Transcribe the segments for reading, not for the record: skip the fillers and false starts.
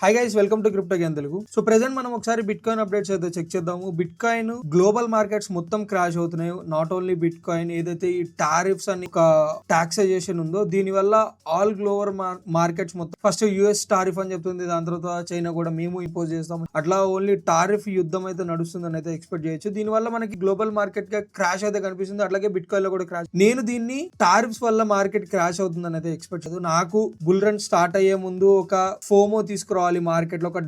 Hi guys, welcome to crypto game Telugu. So present మనం ఒకసారి bit coin updates అయితే check చేద్దాము. బిట్ కాయిన్ గ్లోబల్ మార్కెట్స్ మొత్తం crash అవుతున్నాయి. నాట్ ఓన్లీ బిట్ కాయిన్, ఏదైతే ఈ టారిఫ్స్ అని ఒక టాక్సైజేషన్ ఉందో దీని వల్ల ఆల్ గ్లోబల్ మార్కెట్స్ మొత్తం ఫస్ట్ యుఎస్ టారిఫ్ అని చెప్తుంది, దాని తర్వాత చైనా కూడా మేము ఇంపోజ్ చేస్తాం. అట్లా ఓన్లీ టారిఫ్ యుద్ధం అయితే నడుస్తుందని అయితే ఎక్స్పెక్ట్ చేయొచ్చు. దీని వల్ల మనకి గ్లోబల్ మార్కెట్ గా క్రాష్ అయితే కనిపిస్తుంది. అట్లాగే బిట్ కాయిన్ లో కూడా క్రాష్. నేను దీన్ని టారిఫ్స్ వల్ల మార్కెట్ క్రాష్ అవుతుందని అయితే ఎక్స్పెక్ట్ చేయదు. నాకు బుల్ రన్ స్టార్ట్ అయ్యే ముందు ఒక ఫోమో తీసుకురావాలి మార్కెట్ లో, ఒక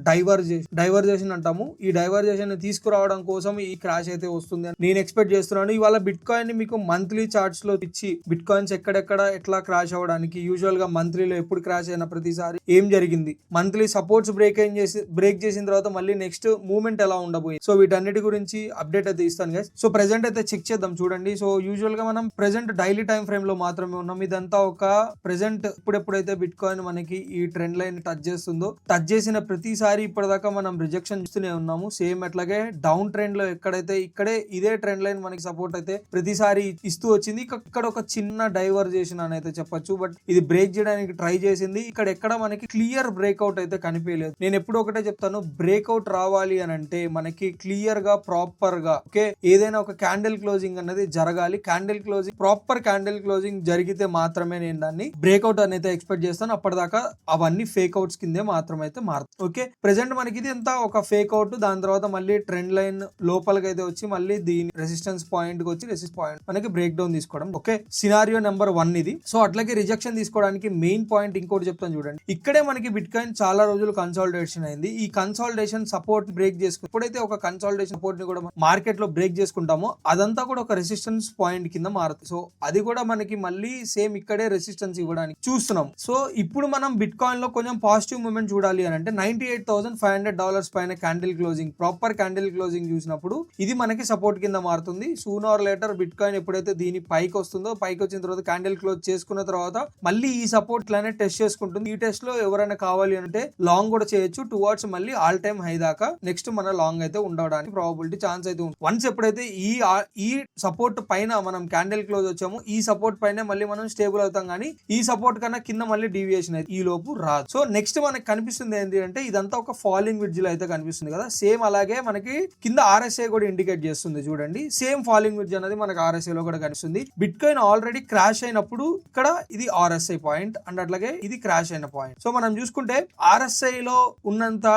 డైవర్జేషన్ అంటాము. ఈ డైవర్జేషన్ తీసుకురావడం కోసం ఈ క్రాష్ అయితే వస్తుంది అని నేను ఎక్స్పెక్ట్ చేస్తున్నాను. ఇవాళ బిట్ కాయిన్ ని మీకు మంత్లీ చార్ట్స్ లో ఇచ్చి బిట్ కాయిన్స్ ఎక్కడెక్కడ ఎట్లా క్రాష్ అవ్వడానికి, యూజువల్ గా మంత్లీలో ఎప్పుడు క్రాష్ అయిన ప్రతిసారి ఏం జరిగింది, మంత్లీ సపోర్ట్స్ బ్రేక్ చేసిన తర్వాత మళ్ళీ నెక్స్ట్ మూవ్మెంట్ ఎలా ఉండబోయి, సో వీటన్నిటి గురించి అప్డేట్ అయితే ఇస్తాను గైస్. సో ప్రెసెంట్ అయితే చెక్ చేద్దాం చూడండి. సో యూజువల్ గా మనం ప్రెసెంట్ డైలీ టైం ఫ్రేమ్ లో మాత్రమే ఉన్నాం. ఇదంతా ఒక ప్రెసెంట్ ఇప్పుడెప్పుడైతే బిట్ కాయిన్ మనకి ఈ ట్రెండ్ లైన్ టచ్ చేసిన ప్రతిసారి ఇప్పటిదాకా మనం రిజెక్షన్ చూస్తూనే ఉన్నాము. సేమ్ అట్లాగే డౌన్ ట్రెండ్ లో ఇక్కడే ఇదే ట్రెండ్ లైన్ మనకి సపోర్ట్ అయితే ప్రతిసారి ఇస్తూ వచ్చింది. ఇక్కడ ఒక చిన్న డైవర్జేషన్ అని అయితే చెప్పొచ్చు, బట్ ఇది బ్రేక్ చేయడానికి ట్రై చేసింది. ఇక్కడ ఎక్కడ మనకి క్లియర్ బ్రేక్అవుట్ అయితే కనిపించలేదు. నేను ఎప్పుడు ఒకటే చెప్తాను, బ్రేక్అవుట్ రావాలి అని అంటే మనకి క్లియర్ గా ప్రాపర్ గా ఏదైనా ఒక క్యాండిల్ క్లోజింగ్ అనేది జరగాలి. ప్రాపర్ క్యాండిల్ క్లోజింగ్ జరిగితే మాత్రమే నేను దాన్ని బ్రేక్అవుట్ అనేది ఎక్స్పెక్ట్ చేస్తాను. అప్పటిదాకా అవన్నీ ఫేక్ అవుట్స్ కిందే మాత్రమే అయితే మారుతుంది. ఓకే, ప్రెసెంట్ మనకి ఇది ఎంత ఒక ఫేక్ అవుట్, దాని తర్వాత మళ్ళీ ట్రెండ్ లైన్ లోపలికి అయితే వచ్చి మళ్ళీ దీని రెసిస్టెన్స్ పాయింట్ కి వచ్చి పాయింట్ మనకి బ్రేక్ డౌన్ తీసుకోవడం. ఓకే, సినారియో నెంబర్ 1 ఇది. సో అట్లాగే రిజెక్షన్ తీసుకోవడానికి మెయిన్ పాయింట్ ఇంకోటి చెప్తాను చూడండి. ఇక్కడే మనకి బిట్ కాయిన్ చాలా రోజులు కన్సాలిడేషన్ అయింది. ఈ కన్సాలిడేషన్ సపోర్ట్ బ్రేక్ చేసుకుని ఎప్పుడైతే ఒక కన్సాలిడేషన్ సపోర్ట్ ని కూడా మార్కెట్ లో బ్రేక్ చేసుకుంటామో అదంతా కూడా ఒక రెసిస్టెన్స్ పాయింట్ కింద మారుతుంది. సో అది కూడా మనకి మళ్ళీ సేమ్ ఇక్కడే రెసిస్టెన్స్ ఇవ్వడానికి చూస్తున్నాం. సో ఇప్పుడు మనం బిట్ కాయిన్ లో కొంచెం పాజిటివ్ మూవ్మెంట్ చూడాలి అని అంటే $98,500 పైన candle closing, proper candle closing చూసినప్పుడు ఇది మనకి సపోర్ట్ కింద మారుతుంది. Soon or later bit coin ఎప్పుడైతే దీని పైకి వస్తుందో, పైకి వచ్చిన తర్వాత క్యాండిల్ క్లోజ్ చేసుకున్న తర్వాత మళ్ళీ ఈ సపోర్ట్ లానే టెస్ట్ చేసుకుంటుంది. ఈ టెస్ట్ లో ఎవరైనా కావాలి అంటే లాంగ్ కూడా చేయొచ్చు టువర్డ్స్ మళ్ళీ ఆల్ టైమ్ హై దాకా. నెక్స్ట్ మన లాంగ్ అయితే ఉండడానికి ప్రాబబిలిటీ ఛాన్స్ అయితే ఉంది. వన్స్ ఎప్పుడైతే ఈ సపోర్ట్ పైన మనం క్యాండిల్ క్లోజ్ వచ్చామో ఈ సపోర్ట్ పైన మళ్ళీ మనం స్టేబుల్ అవుతాం, కానీ ఈ సపోర్ట్ కన్నా కింద మళ్ళీ డీవియేషన్ అయితే ఈ లోపు రాదు. సో నెక్స్ట్ మనకి కనిపిస్తుంది ఏంటి అంటే ఇదంతా ఒక ఫాలింగ్ విడ్జ్ లో అయితే కనిపిస్తుంది కదా. సేమ్ అలాగే మనకి కింద ఆర్ఎస్ఐ కూడా ఇండికేట్ చేస్తుంది చూడండి. సేమ్ ఫాలింగ్ విడ్జ్ అనేది మనకి ఆర్ఎస్ఐ లో కూడా కనిపిస్తుంది. బిట్ కాయిన్ ఆల్రెడీ క్రాష్ అయినప్పుడు ఇక్కడ ఇది ఆర్ఎస్ఐ పాయింట్ అండ్ అట్లాగే ఇది క్రాష్ అయిన పాయింట్. సో మనం చూసుకుంటే ఆర్ఎస్ఐ లో ఉన్నంత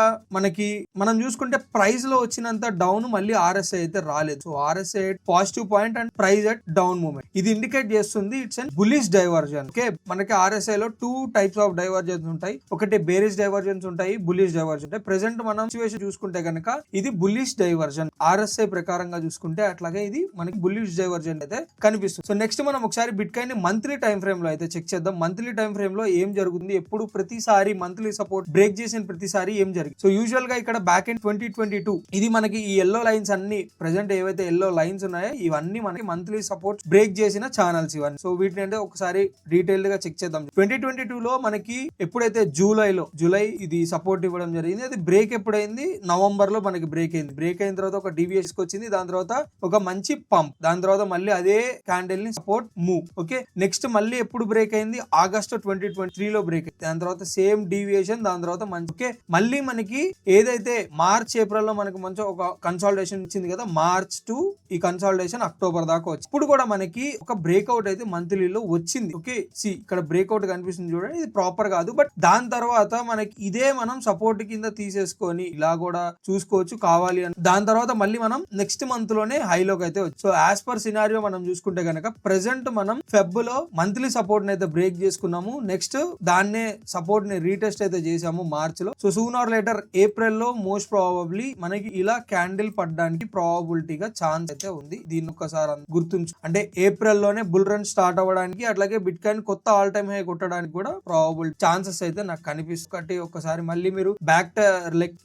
మనం చూసుకుంటే ప్రైస్ లో వచ్చినంత డౌన్ మళ్ళీ ఆర్ఎస్ఐ అయితే రాలేదు. So RSI positive point and price at down movement ఇది ఇండికేట్ చేస్తుంది it's and bullish diversion. Okay, మనకి ఆర్ఎస్ఐ లో 2 టైప్స్ ఆఫ్ డైవర్జన్స్ ఉంటాయి. ఒకటి బేరిష్ డైవర్జన్స్ ఉంటాయి, బులిష్ డైవర్జన్ ఉంటాయి. ప్రెసెంట్ మనం సిచ్యువేషన్ చూసుకుంటే కనుక ఇది బులిష్ డైవర్జన్ ఆర్ఎస్ఐ ప్రకారంగా చూసుకుంటే, అట్లాగే ఇది మనకి బులిష్ డైవర్జన్ అయితే కనిపిస్తుంది. సో నెక్స్ట్ మనం ఒకసారి బిట్ కాయిన్ ని మంత్లీ టైం ఫ్రేమ్ లో అయితే చెక్ చేద్దాం. మంత్లీ టైం ఫ్రేమ్ లో ఏం జరుగుతుంది, ఎప్పుడు ప్రతిసారి మంత్లీ సపోర్ట్ బ్రేక్ చేసిన ప్రతిసారి ఏం జరిగింది. సో యూజువల్ గా ఇక్కడ బ్యాక్ ఇన్ 2022 ఇది మనకి ఈ ఎల్లో లైన్స్ అన్ని ప్రెసెంట్ ఏవైతే ఎల్లో లైన్స్ ఉన్నాయో ఇవన్నీ మనకి మంత్లీ సపోర్ట్ బ్రేక్ చేసిన ఛానల్స్ ఇవన్నీ. సో వీటిని అంటే ఒకసారి డీటెయిల్డ్ గా చెక్ చేద్దాం. 2022 లో మనకి ఎప్పుడైతే జూలై ఇది సపోర్ట్ ఇవ్వడం జరిగింది, అది బ్రేక్ ఎప్పుడైంది నవంబర్ లో మనకి బ్రేక్ అయింది. బ్రేక్ అయిన తర్వాత ఒక డీవియేషన్ వచ్చింది, దాని తర్వాత ఒక మంచి పంప్, దాని తర్వాత మళ్ళీ అదే క్యాండిల్ ని సపోర్ట్ మూవ్. ఓకే, నెక్స్ట్ మళ్ళీ ఎప్పుడు బ్రేక్ అయింది, ఆగస్ట్ 2023 లో బ్రేక్ అయింది. దాని తర్వాత సేమ్ డీవియేషన్, దాని తర్వాత మంచి. ఓకే, మళ్ళీ మనకి ఏదైతే మార్చ్ ఏప్రిల్ లో మనకి మంచి ఒక కన్సాలిడేషన్ ఇచ్చింది కదా, మార్చ్ టు ఈ కన్సాలిడేషన్ అక్టోబర్ దాకా వచ్చింది. ఇప్పుడు కూడా మనకి ఒక బ్రేక్అవుట్ అయితే మంత్లీలో వచ్చింది. ఓకే, ఇక్కడ బ్రేక్అవుట్ కనిపిస్తుంది చూడండి, ఇది ప్రాపర్ కాదు, బట్ దాని తర్వాత మనకి ఇదే మనం సపోర్ట్ కింద తీసేసుకొని ఇలా కూడా చూసుకోవచ్చు కావాలి అని. దాని తర్వాత మళ్ళీ మనం నెక్స్ట్ మంత్ లోనే హైలోకి అయితే వచ్చి. సో యాజ్ పర్ సినారియో మనం చూసుకుంటే కనుక ప్రెసెంట్ మనం ఫెబ్ లో మంత్లీ సపోర్ట్ ని అయితే బ్రేక్ చేసుకున్నాము. నెక్స్ట్ దాన్నే సపోర్ట్ ని రీటెస్ట్ అయితే చేసాము మార్చ్ లో. So soon or later April లో మోస్ట్ ప్రాబబ్లీ మనకి ఇలా క్యాండిల్ పడడానికి ప్రాబబిలిటీగా ఛాన్స్ అయితే ఉంది. దీన్ని ఒక్కసారి గుర్తుంచు, అంటే ఏప్రిల్ లోనే బుల్ రన్ స్టార్ట్ అవ్వడానికి, అట్లాగే బిట్ కాయిన్ కొత్త ఆల్ టైమ్ హై కొట్టడానికి కూడా ప్రాబబిలిటీ ఛాన్సెస్ అయితే నాకు కనిపిస్తుంది. ఒకసారి మళ్ళీ మీరు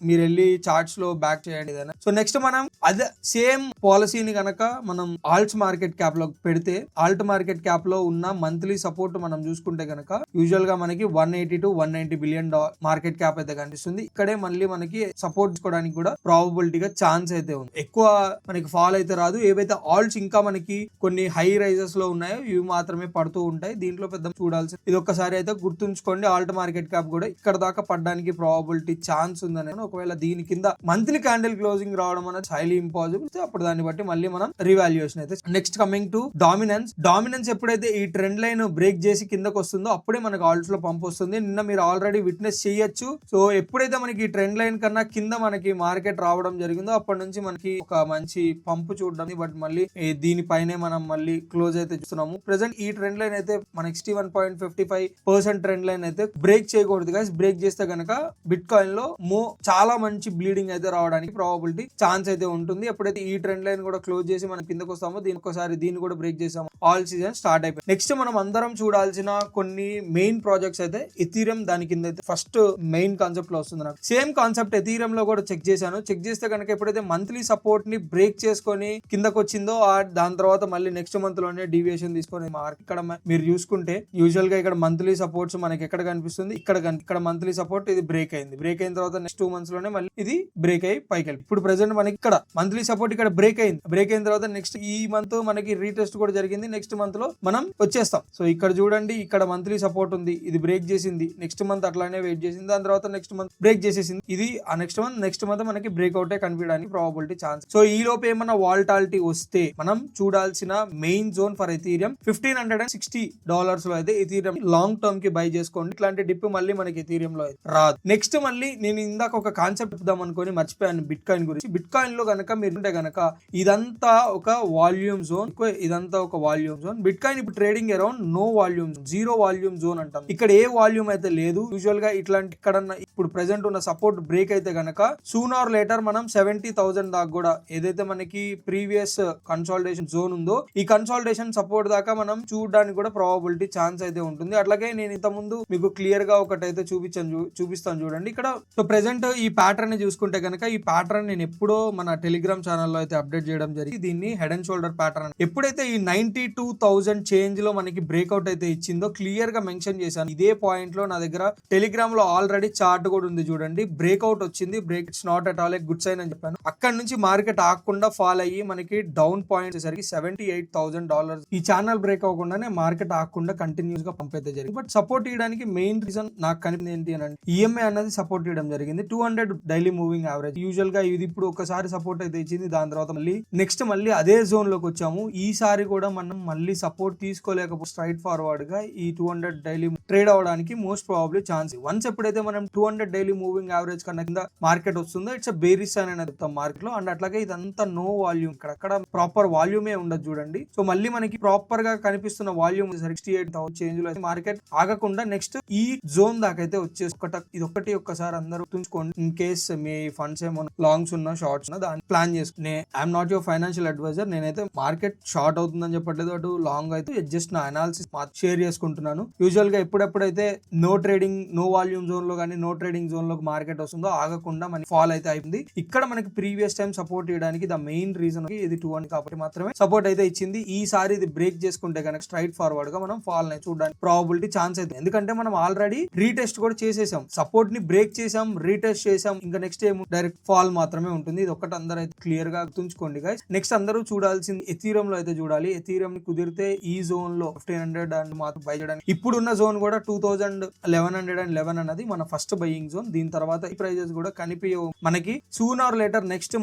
మీరు వెళ్ళి చార్ట్స్ లో బ్యాక్ చేయండి ఏదైనా. సో నెక్స్ట్ మనం అదే సేమ్ పాలసీని కనుక మనం ఆల్ట్స్ మార్కెట్ క్యాప్ లో పెడితే, ఆల్ట్ మార్కెట్ క్యాప్ లో ఉన్న మంత్లీ సపోర్ట్ మనం చూసుకుంటే కనుక యూజువల్ గా మనకి $180 to $190 బిలియన్ మార్కెట్ క్యాప్ అయితే కనిపిస్తుంది. ఇక్కడే మళ్ళీ మనకి సపోర్ట్ తీసుకోవడానికి కూడా ప్రాబబిలిటీగా ఛాన్స్ అయితే ఉంది. ఎక్కువ మనకి ఫాల్ అయితే రాదు. ఏవైతే ఆల్ట్స్ ఇంకా మనకి కొన్ని హై రైజెస్ లో ఉన్నాయో ఇవి మాత్రమే పడుతూ ఉంటాయి. దీంట్లో పెద్ద చూడాల్సి ఇది ఒక్కసారి అయితే గుర్తుంచుకోండి. ఆల్ట్ మార్కెట్ క్యాప్ కూడా ఇక్కడ దాకా పడ్డానికి అవ్వడానికి ప్రాబబిలిటీ ఛాన్స్ ఉందని. ఒకవేళ దీని కింద మంత్లీ క్యాండిల్ క్లోజింగ్ రావడం అనేది హైలీ ఇంపాసిబుల్. అప్పుడు దాన్ని బట్టి మళ్ళీ మనం రివాల్యుయేషన్ అయితే. నెక్స్ట్ కమింగ్ టు డామినెన్స్ ఎప్పుడైతే ఈ ట్రెండ్ లైన్ బ్రేక్ చేసి కిందకు వస్తుందో అప్పుడే మనకు ఆల్ట్స్ లో పంప్ వస్తుంది. నిన్న మీరు ఆల్రెడీ విట్నెస్ చేయొచ్చు. సో ఎప్పుడైతే మనకి ఈ ట్రెండ్ లైన్ కన్నా కింద మనకి మార్కెట్ రావడం జరిగిందో అప్పటి నుంచి మనకి ఒక మంచి పంపు చూడడం. బట్ మళ్ళీ దీనిపైనే మనం మళ్ళీ క్లోజ్ అయితే చూస్తున్నాము. ప్రెసెంట్ ఈ ట్రెండ్ లైన్ అయితే మన 61.55% ట్రెండ్ లైన్ అయితే బ్రేక్ చేయకూడదు గైస్. బ్రేక్ చేస్తే గనక బిట్ కాయిన్ లో చాలా మంచి బ్లీడింగ్ అయితే రావడానికి ప్రాబబిలిటీ ఛాన్స్ అయితే ఉంటుంది. ఎప్పుడైతే ఈ ట్రెండ్ లైన్ కూడా క్లోజ్ చేసి మనం కిందకు వస్తామో దీన్ని కూడా బ్రేక్ చేసాము. ఆల్ సీజన్ స్టార్ట్ అయిపోయింది. నెక్స్ట్ మనం అందరం చూడాల్సిన కొన్ని మెయిన్ ప్రాజెక్ట్స్ అయితే ఎథీరియం దాని కింద అయితే ఫస్ట్ మెయిన్ కాన్సెప్ట్ లో వస్తుంది. నాకు సేమ్ కాన్సెప్ట్ ఎథీరియం లో కూడా చెక్ చేశాను. చెక్ చేస్తే కనుక ఎప్పుడైతే మంత్లీ సపోర్ట్ ని బ్రేక్ చేసుకొని కిందకు వచ్చిందో దాని తర్వాత మళ్ళీ నెక్స్ట్ మంత్ లోనే డీవియేషన్ తీసుకొని ఇక్కడ మీరు చూసుకుంటే యూజువల్ గా ఇక్కడ మంత్లీ సపోర్ట్స్ మనకి ఎక్కడ కనిపిస్తుంది, ఇక్కడ మంత్లీ సపోర్ట్ ఇది బ్రేక్ అయింది. బ్రేక్ అయిన తర్వాత నెక్స్ట్ 2 months లోనే మళ్ళీ ఇది బ్రేక్ అయ్యి పైకి వెళ్ళి ఇప్పుడు ప్రెసెంట్ మనకి ఇక్కడ మంత్లీ సపోర్ట్ ఇక్కడ బ్రేక్ అయింది. బ్రేక్ అయిన తర్వాత నెక్స్ట్ ఈ మంత్ మనకి రీటెస్ట్ కూడా జరిగింది. నెక్స్ట్ మంత్ లో మనం వచ్చేస్తాం. సో ఇక్కడ చూడండి, ఇక్కడ మంత్లీ సపోర్ట్ ఉంది, ఇది బ్రేక్ చేసింది. నెక్స్ట్ మంత్ అట్లానే వెయిట్ చేసింది. దాని తర్వాత నెక్స్ట్ మంత్ బ్రేక్ చేసేసింది. ఇది ఆ నెక్స్ట్ మంత్ మనకి బ్రేక్ అవుట్ కనిపించడానికి ప్రాబబిలిటీ ఛాన్స్. సో ఈ లోపు ఏమన్నా వాలటాలిటీ వస్తే మనం చూడాల్సిన మెయిన్ జోన్ ఫర్ ఎథీరియం $1,560 లో అయితే ఎథీరియం లాంగ్ టర్మ్ కి బై చేసుకోండి. ఇట్లాంటి డిప్ మళ్ళీ మనకి ఎథీరియం లో రాదు. నెక్స్ట్ మళ్ళీ నేను ఇందాక ఒక కాన్సెప్ట్ చెప్దాం అనుకుని మర్చిపోయాను బిట్ కాయిన్ గురించి. బిట్ కాయిన్ లో గనక మీరు ఉంటే గనక ఇదంతా ఒక వాల్యూమ్ జోన్. బిట్ కాయిన్ ఇప్పుడు trading around no volume, 0 volume zone అంటాం. ఇక్కడ ఏ వాల్యూమ్ అయితే లేదు. యూజువల్ గా ఇట్లాంటి ఇక్కడ ఇప్పుడు ప్రెసెంట్ ఉన్న సపోర్ట్ బ్రేక్ అయితే గనక సూన్ ఆర్ లేటర్ మనం 70,000 దాకా కూడా ఏదైతే మనకి ప్రీవియస్ కన్సాలిడేషన్ జోన్ ఉందో ఈ కన్సాలిడేషన్ సపోర్ట్ దాకా మనం చూడడానికి కూడా ప్రాబబిలిటీ ఛాన్స్ అయితే ఉంటుంది. అట్లాగే నేను ఇంత ముందు మీకు క్లియర్ గా ఒకటైతే చూపిస్తాను చూడండి. ఇక్కడ సో ప్రెసెంట్ ఈ ప్యాటర్న్ ని చూసుకుంటే కనుక ఈ ప్యాటర్న్ నేను ఎప్పుడో మన టెలిగ్రామ్ ఛానల్లో అయితే అప్డేట్ చేయడం జరిగింది. దీన్ని హెడ్ అండ్ షోల్డర్ ప్యాటర్న్. ఎప్పుడైతే ఈ 92,000 చేంజ్ లో మనకి బ్రేక్అవుట్ అయితే ఇచ్చిందో క్లియర్ గా మెన్షన్ చేశాను. ఇదే పాయింట్ లో నా దగ్గర టెలిగ్రామ్ లో ఆల్రెడీ చార్ట్ కూడా ఉంది చూడండి. బ్రేక్అవుట్ వచ్చింది, break it's not at all a good sign అని చెప్పాను. అక్కడ నుంచి మార్కెట్ ఆగకుండా ఫాల్ అయ్యి మనకి డౌన్ పాయింట్ వచ్చేసరికి $78,000. ఈ ఛానల్ బ్రేక్ అవ్వకుండానే మార్కెట్ ఆగకుండా కంటిన్యూస్ గా పంపైతే జరిగింది. బట్ సపోర్ట్ చేయడానికి మెయిన్ రీజన్ నాకు కనిపించింది ఏంటి అని ఈఎంఐ అన్నది సపోర్ట్ చేయడం జరిగింది. 200 డైలీ మూవింగ్ యావరేజ్. యూజువల్ గా ఇది ఇప్పుడు ఒకసారి సపోర్ట్ అయితే ఇచ్చింది. దాని తర్వాత మళ్ళీ అదే జోన్ లోకి వచ్చాము. ఈసారి కూడా మనం మళ్ళీ సపోర్ట్ తీసుకోలేకపోతే స్ట్రైట్ ఫార్వర్డ్ గా ఈ 200 డైలీ ట్రేడ్ అవడానికి మోస్ట్ ప్రాబబ్లీ ఛాన్స్. వన్స్ ఎప్పుడైతే మనం 200 డైలీ మూవింగ్ యావరేజ్ కన్నా కింద మార్కెట్ వస్తుందో ఇట్స్ బేరిష్ అని చెప్తాం మార్కెట్ లో. అండ్ అట్లాగే ఇదంతా నో వాల్యూమ్, ఇక్కడ ప్రాపర్ వాల్యూమే ఉండదు చూడండి. సో మళ్ళీ మనకి ప్రాపర్ గా కనిపిస్తున్న వాల్యూమ్ 68,000 చేంజ్ లో మార్కెట్ ఆగకుండా నెక్స్ట్ ఈ జోన్ దాకా అయితే వచ్చేసి ఇది ఒక్కసారి అందరూ గుర్తుంచుకోండి. ఇన్ కేస్ మీ ఫండ్స్ ఏమో లాంగ్స్ ఉన్నా షార్ట్స్ ఉన్నా దాన్ని ప్లాన్ చేసుకుని I'm not your financial adviser. నేనైతే మార్కెట్ షార్ట్ అవుతుందని చెప్పట్లేదు, అటు లాంగ్ అయితే జస్ట్ నా అనాలిసిస్ షేర్ చేసుకుంటున్నాను. యూజువల్ గా ఎప్పుడెప్పుడైతే నో వాల్యూమ్ జోన్ లో కానీ నో ట్రేడింగ్ జోన్ లో మార్కెట్ వస్తుందో ఆగకుండా మనకి ఫాల్ అయితే అయిపోయింది. ఇక్కడ మనకి ప్రీవియస్ టైం సపోర్ట్ చేయడానికి ద మెయిన్ రీజన్ ఇది 200 కాబట్టి మాత్రమే సపోర్ట్ అయితే ఇచ్చింది. ఈసారి ఇది బ్రేక్ చేసుకుంటే కనుక స్ట్రైట్ ఫార్వర్డ్ గా మనం ఫాల్ చూడడానికి ప్రాబబిలిటీ ఛాన్స్ అయితే. ఎందుకంటే మనం ఆల్రెడీ రీటెస్ట్ కూడా చేసేసాం, సపోర్ట్ ని బ్రేక్ చేసాం, రీటెస్ట్ చేసాం. ఇంకా నెక్స్ట్ ఏమో డైరెక్ట్ ఫాల్ మాత్రమే ఉంటుంది. ఇది ఒకటి అందరూ అయితే క్లియర్ గా గుర్తుంచుకోండి గైస్. నెక్స్ట్ అందరూ చూడాల్సింది ఎథీరియం లో అయితే చూడాలి. ఎథీరియం ని కుదిరితే ఈ జోన్ లో 1500 అండ్ మాత్రం బై చేయడానికి. ఇప్పుడున్న జోన్ కూడా 2,1111 అన్నది మన ఫస్ట్ బయింగ్ జోన్. దీని తర్వాత ఈ ప్రైజెస్ కూడా కనిపించవు మనకి. Soon or later next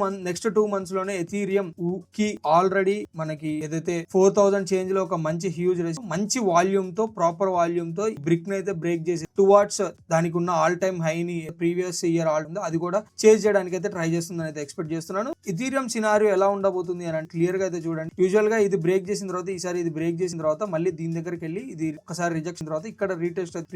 2 months లోనే ఎథీరియం కి ఆల్రెడీ మనకి ఏదైతే 4,000 చేంజ్ లో ఒక మంచి హ్యూజ్ రేస్, మంచి వాల్యూమ్ తో ప్రాపర్ వాల్యూమ్ తో బ్రిక్ ని అయితే బ్రేక్ చేసి టువార్డ్స్ దానికి ఉన్న ఆల్ టైమ్ హై ని ప్రీవియస్ ఇయర్ ఆల్ ఉందో అది కూడా చేంజ్ చేయడానికి అయితే ట్రై చేస్తుందని అయితే ఎక్స్పెక్ట్ చేస్తున్నాను. ఎథీరియం సినారియో ఎలా ఉండబోతుంది అని క్లియర్ గా అయితే చూడండి. యూజువల్ గా ఇది బ్రేక్ చేసిన తర్వాత ఈసారి ఇది బ్రేక్ చేసిన తర్వాత మళ్ళీ దీని దగ్గరికి వెళ్ళి ఇది ఒకసారి రిజెక్షన్ తర్వాత ఇక్కడ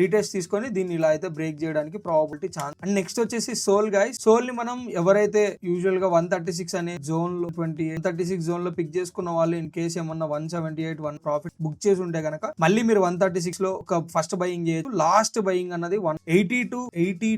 రీటెస్ట్ తీసుకొని దీన్ని ఇలా అయితే బ్రేక్ చేయడానికి ప్రాబబిలిటీ ఛాన్స్. అండ్ నెక్స్ట్ వచ్చేసి సోల్ గైస్. సోల్ ని మనం ఎవరైతే యూజువల్ గా 136 అనే జోన్ లో 136 జోన్ లో పిక్ చేసుకున్న వాళ్ళు ఇన్ కేసు ఏమన్నా 178 ప్రాఫిట్ బుక్ చేసి ఉంటే కనుక మళ్ళీ మీరు 136 లో ఒక ఫస్ట్ బయింగ్ చేయొచ్చు. లాస్ట్ బయింగ్ అన్నది 180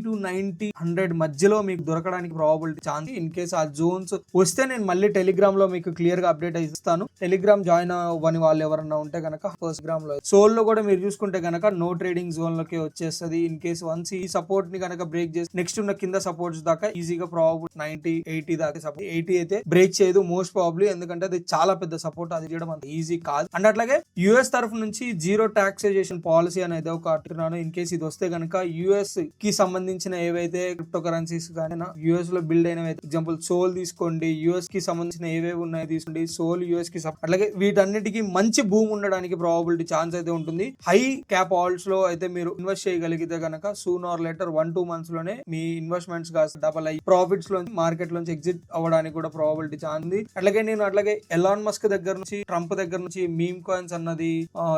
to 90, 100 మధ్యలో మీకు దొరకడానికి ప్రాబబిలిటీ ఛాన్స్. ఇన్ కేసు ఆ జోన్స్ వస్తే నేను మళ్ళీ టెలిగ్రామ్ లో మీకు క్లియర్ గా అప్డేట్ ఇస్తాను. టెలిగ్రామ్ జాయిన్ అవ్వని వాళ్ళు ఎవరన్నా ఉంటే కనుక ఫస్ట్ గ్రామ్ లో సోల్ లో కూడా మీరు చూసుకుంటే కనుక నో ట్రేడింగ్ జోన్ లోకి వచ్చేస్తుంది. ఇన్ కేసు వన్స్ ఈ సపోర్ట్ ని కనుక బ్రేక్ చేసి నెక్స్ట్ ఉన్న కింద సపోర్ట్స్ దాకా ఈజీగా ప్రాబబిలిటీ 90, 80 దాకా సపోర్ట్. 80 అయితే బ్రేక్ చేయదు మోస్ట్ ప్రాబబ్లీ, ఎందుకంటే అది చాలా పెద్ద సపోర్ట్, అది చేయడం అంత ఈజీ కాదు. అండ్ అట్లాగే యుఎస్ తరఫు నుంచి జీరో టాక్సేషన్ పాలసీ అనేది ఒక అంటున్నాను. ఇన్ కేసు ఇది వస్తే కనుక యుఎస్ కి సంబంధించిన ఏవైతే క్రిప్టో కరెన్సీస్ కానీ యూఎస్ లో బిల్డ్ అయినవి, ఎగ్జాంపుల్ సోల్ తీసుకోండి, యూఎస్ కి సంబంధించిన ఏవేవి ఉన్నాయో తీసుకోండి, సోల్ యూఎస్ కి అట్లాగే వీటన్నిటికీ మంచి భూమి ఉండడానికి ప్రాబబిలిటీ ఛాన్స్ అయితే ఉంటుంది. హై క్యాప్ ఆల్స్ లో అయితే మీరు ఇన్వెస్ట్ చేయగలిగితే కనుక సూన్ ఆర్ లేటర్ 1-2 months లోనే మీ ఇన్వెస్ట్మెంట్స్ కాస్త డబల్ అయ్యి ప్రాఫిట్స్ లో మార్కెట్ లోంచి ఎగ్జిట్ అవ్వడానికి కూడా ప్రాబబిలిటీ ఛాన్స్ ఉంది. అట్లాగే ఎలాన్ మస్క్ దగ్గర నుంచి, ట్రంప్ దగ్గర నుంచి మీమ్ కాయిన్స్ అన్నది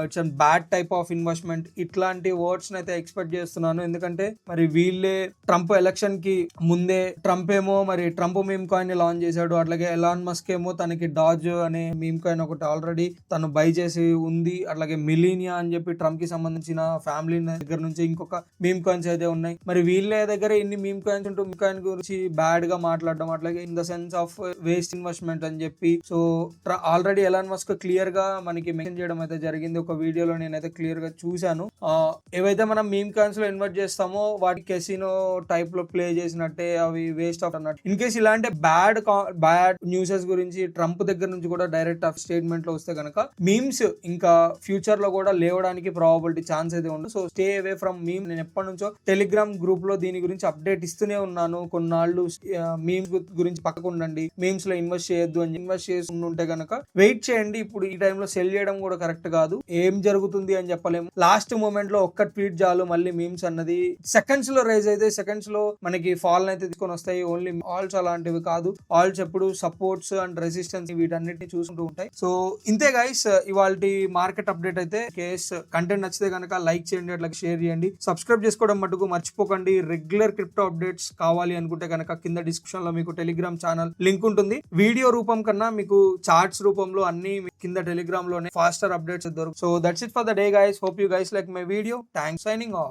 it's and bad type of investment ఇట్లాంటి వర్డ్స్ అయితే ఎక్స్పెక్ట్ చేస్తున్నాను. ఎందుకంటే మరి వీళ్ళే ట్రంప్ ఎలక్షన్ కి ముందే ట్రంప్ ఏమో మరి ట్రంప్ మీమ్ కాయిన్ ని లాంచ్ చేశాడు. అట్లాగే ఎలాన్ మస్క్ ఏమో తనకి డాజ్ అనే మీమ్ కాయిన్ ఒకటి ఆల్రెడీ తను బై చేసి ఉంది. అట్లాగే మిలీనియా అని చెప్పి ట్రంప్ కి సంబంధించిన ఫ్యామిలీ దగ్గర నుంచి ఇంకొక మీమ్ కాయిన్స్ అయితే ఉన్నాయి. మరి వీళ్ళ దగ్గర ఇన్ని మీమ్ కాయిన్స్ ఉంటూ మీమ్ కాయిన్ గురించి బ్యాడ్ గా మాట్లాడడం, అట్లాగే in the sense of waste investment అని చెప్పి so already Elon Musk clear గా మనకి మెన్షన్ చేయడం అయితే జరిగింది. ఒక వీడియోలో నేనైతే క్లియర్ గా చూశాను. ఏవైతే మనం మీమ్ కాయిన్స్ లో ఇన్వెస్ట్ చేస్తామో వాటి కెసినో టైప్ లో ప్లే చేసినట్టే అవి వేస్ట్ ఆఫ్ అన్నట్టు. ఇన్ కేసు ఇలాంటి బ్యాడ్ న్యూసెస్ గురించి ట్రంప్ దగ్గర నుంచి కూడా డైరెక్ట్ స్టేట్మెంట్ లో వస్తే కనుక మీమ్స్ ఇంకా ఫ్యూచర్ లో కూడా లేవడానికి ప్రాబబిలిటీ ఛాన్స్ అయితే ఉంది. So stay away from meme. నేను ఎప్పటి నుంచో టెలిగ్రామ్ గ్రూప్ లో దీని గురించి అప్డేట్ ఇస్తూనే ఉన్నాను. కొన్నాళ్ళు మీమ్స్ గురించి పక్కకు ఉండండి, మీమ్స్ లో ఇన్వెస్ట్ చేయొద్దు అని. ఇన్వెస్ట్ చేసి ఉంటే కనుక వెయిట్ చేయండి. ఇప్పుడు ఈ టైంలో సెల్ చేయడం కూడా కరెక్ట్ కాదు. ఏం జరుగుతుంది అని చెప్పలేము. లాస్ట్ మూమెంట్ లో ఒక్క ట్వీట్ చాలు మళ్ళీ మీమ్స్ అన్నది సెకండ్స్ లో రైజ్ అయితే సెకండ్స్ లో మనకి ఫాల్ అయితే తీసుకొని వస్తాయి. ఓన్లీ ఆల్స్ అలాంటివి కాదు. ఆల్స్ ఎప్పుడు సపోర్ట్స్ అండ్ రెసిస్టెన్స్ వీటన్నిటిని చూసుకుంటూ ఉంటాయి. సో ఇంతే గైస్ ఇవాల్టి మార్కెట్ అప్డేట్ అయితే. కేస్ కంటెంట్ నచ్చితే కనుక లైక్ చేయండి, అట్లా షేర్ చేయండి, సబ్స్క్రైబ్ చేసుకోవడం మటుకు మర్చిపోకండి. రెగ్యులర్ క్రిప్టో అప్డేట్స్ కావాలి అనుకుంటే కనుక కింద డిస్క్రిప్షన్ లో మీకు టెలిగ్రామ్ ఛానల్ లింక్ ఉంటుంది. వీడియో రూపం కన్నా మీకు చార్ట్స్ రూపంలో అన్ని కింద టెలిగ్రామ్ లోనే ఫాస్టర్ అప్డేట్స్ దొరుకుతాయి. So that's it for the day guys. Hope you guys like my video. Thanks, signing off.